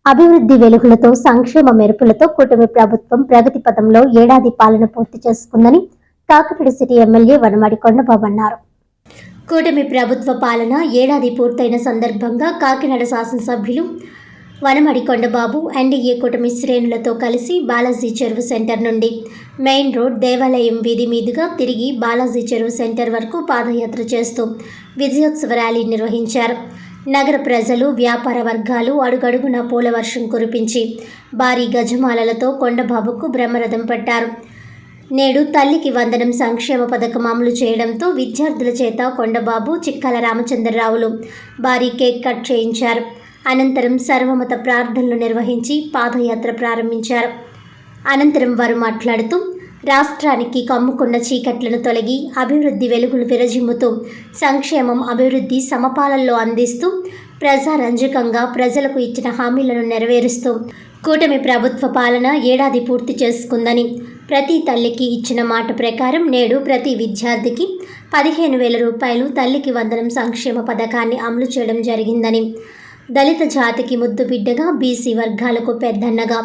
అభివృద్ధి వెలుగులతో సంక్షేమ మెరుపులతో కూటమి ప్రభుత్వం ప్రగతి పథంలో ఏడాది పాలన పూర్తి చేసుకుందని కాకినాడ సిటీ ఎమ్మెల్యే వనమాడి కొండబాబు అన్నారు. కూటమి ప్రభుత్వ పాలన ఏడాది పూర్తయిన సందర్భంగా కాకినాడ శాసనసభ్యులు వనమాడి కొండబాబు ఎన్డీఏ కూటమి శ్రేణులతో కలిసి బాలాజీ చెరువు సెంటర్ నుండి మెయిన్ రోడ్ దేవాలయం వీధి మీదుగా తిరిగి బాలాజీ చెరువు సెంటర్ వరకు పాదయాత్ర చేస్తూ విజయోత్సవ ర్యాలీ నిర్వహించారు. నగర ప్రజలు, వ్యాపార వర్గాలు అడుగడుగున పూల వర్షం కురిపించి భారీ గజమాలలతో కొండబాబుకు బ్రహ్మరథం పట్టారు. నేడు తల్లికి వందనం సంక్షేమ పథకం అమలు చేయడంతో విద్యార్థుల చేత కొండబాబు, చిక్కాల రామచంద్రరావులు భారీ కేక్ కట్ చేయించారు. అనంతరం సర్వమత ప్రార్థనలు నిర్వహించి పాదయాత్ర ప్రారంభించారు. అనంతరం వారు మాట్లాడుతూ రాష్ట్రానికి కమ్ముకున్న చీకట్లను తొలగి అభివృద్ధి వెలుగులు విరజిమ్ముతూ సంక్షేమం, అభివృద్ధి సమపాలనలో అందిస్తూ ప్రజారంజకంగా ప్రజలకు ఇచ్చిన హామీలను నెరవేరుస్తూ కూటమి ప్రభుత్వ పాలన ఏడాది పూర్తి చేసుకుందని, ప్రతి తల్లికి ఇచ్చిన మాట ప్రకారం నేడు ప్రతి విద్యార్థికి 15,000 రూపాయలు తల్లికి వందనం సంక్షేమ పథకాన్ని అమలు చేయడం జరిగిందని, దళిత జాతికి ముద్దు బిడ్డగా, బీసీ వర్గాలకు పెద్దన్నగా,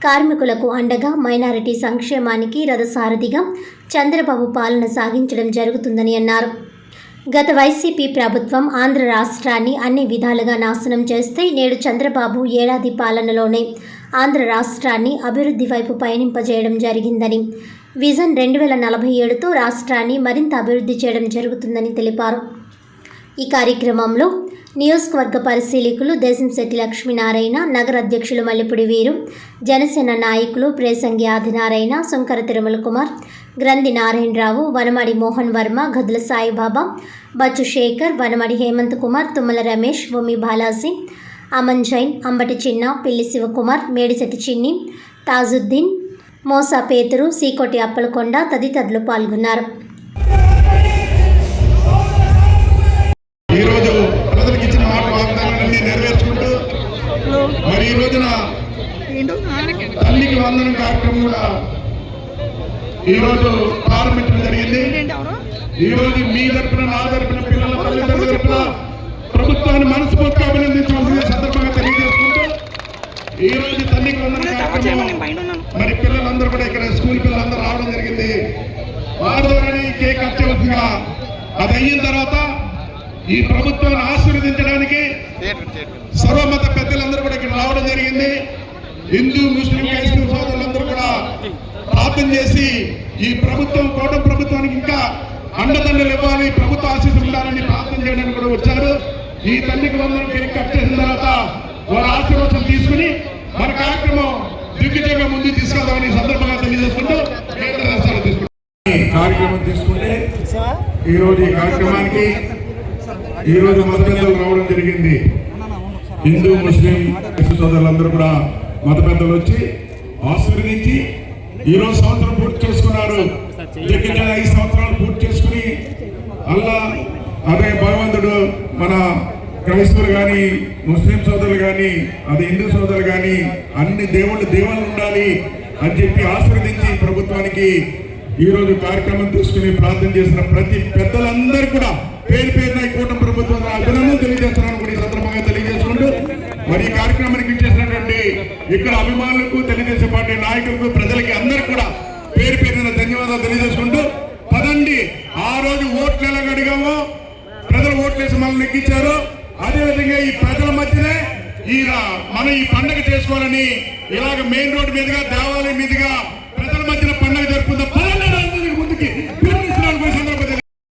కార్మికులకు అండగా, మైనారిటీ సంక్షేమానికి రథసారథిగా చంద్రబాబు పాలన సాగించడం జరుగుతుందని అన్నారు. గత వైసీపీ ప్రభుత్వం ఆంధ్ర రాష్ట్రాన్ని అన్ని విధాలుగా నాశనం చేస్తే నేడు చంద్రబాబు ఏడాది పాలనలోనే ఆంధ్ర రాష్ట్రాన్ని అభివృద్ధి వైపు పయనింపజేయడం జరిగిందని, విజన్ 2047తో రాష్ట్రాన్ని మరింత అభివృద్ధి చేయడం జరుగుతుందని తెలిపారు. ఈ కార్యక్రమంలో నియోజకవర్గ పరిశీలకులు దేశంశెట్టి లక్ష్మీనారాయణ, నగర అధ్యక్షులు మల్లెపూడి వీరు, జనసేన నాయకులు ప్రేసంగి ఆదినారాయణ, సుంకర తిరుమల కుమార్, గ్రంథి నారాయణరావు, వనమాడి మోహన్ వర్మ, గదుల సాయిబాబా, బచ్చు శేఖర్, వనమాడి హేమంత్ కుమార్, తుమ్మల రమేష్, భూమి బాలాజీ, అమన్ జైన్, అంబటి చిన్న, పిల్లి శివకుమార్, మేడిశెట్టి చిన్ని, తాజుద్దీన్, మోసా పేతురు, సీకోటి అప్పలకొండ తదితరులు పాల్గొన్నారు. మరి ఈ రోజున తల్లికి వందనం కార్యక్రమం కూడా ఈరోజు ప్రారంభించడం జరిగింది. ఈరోజు మీ తరపున, నా తరపున, పిల్లల తల్లిదండ్రుల తరపున ప్రభుత్వాన్ని మనస్ఫూర్తిగా అభినందించాల్సిన సందర్భంగా తెలియజేసుకుంటూ ఈ రోజు తల్లికి వందనం కార్యక్రమం మరి పిల్లలందరూ కూడా ఇక్కడ స్కూల్ పిల్లలందరూ రావడం జరిగింది. వారి ద్వారానే కేక్ కట్ అవుతుందిగా. అది అయిన తర్వాత ఈ ప్రభుత్వాన్ని ఆశీర్వదించడానికి సర్వమత పెద్దలందరూ కూడా ఇక్కడ రావడం జరిగింది. హిందూ, ముస్లిం, క్రైస్తవ సోదరులందరూ కూడా ప్రార్థన చేసి ఈ ప్రభుత్వం, కూటమి ప్రభుత్వానికి ఇంకా అండదండలు ఇవ్వాలి, ప్రభుత్వ ఆశీస్సులు ఉండాలని ప్రార్థన చేయడానికి కూడా వచ్చారు. ఈ తల్లికి వందనం కేక్ కట్ చేసిన తర్వాత వారి ఆశీర్వాదం తీసుకుని మన కార్యక్రమం దిగ్విజయంగా ముందుకు తీసుకెళ్దామని సందర్భంగా తెలియజేసుకుంటూ కార్యక్రమం తీసుకుంటే ఈరోజు ఈ కార్యక్రమానికి ఈరోజు మత పెద్దలు రావడం జరిగింది. హిందూ, ముస్లిం సోదరులందరూ కూడా మత పెద్దలు వచ్చి ఆశీర్వదించి ఈరోజు సంవత్సరం పూర్తి చేసుకున్నారు. దగ్గర 5 సంవత్సరాలు పూర్తి చేసుకుని అదే భగవంతుడు మన క్రైస్తవులు కానీ, ముస్లిం సోదరులు కానీ, అదే హిందూ సోదరులు కానీ అన్ని దేవుళ్ళు ఉండాలి అని చెప్పి ఆశీర్వదించి ప్రభుత్వానికి ఈరోజు కార్యక్రమం తీసుకుని ప్రార్థన చేసిన ప్రతి పెద్దలందరూ కూడా పేరు పేరున కూటమి ప్రభుత్వం అభినందనలు తెలియజేస్తున్నాను కూడా ఈ సందర్భంగా తెలియజేసుకుంటూ మరి ఈ కార్యక్రమానికి ఇచ్చేసినటువంటి ఇక్కడ అభిమానులకు, తెలుగుదేశం పార్టీ నాయకులకు, ప్రజలకి అందరికీ కూడా పేరు పేరున ధన్యవాదాలు తెలియజేసుకుంటూ పదండి. ఆ రోజు ఓట్లు ఎలా అడిగామో ప్రజలు ఓట్లేసి మనల్ని ఎక్కించారు. అదేవిధంగా ఈ ప్రజల మధ్యనే మనం ఈ పండుగ చేసుకోవాలని ఇలాగ మెయిన్ రోడ్డు మీదుగా, దేవాలయం మీదుగా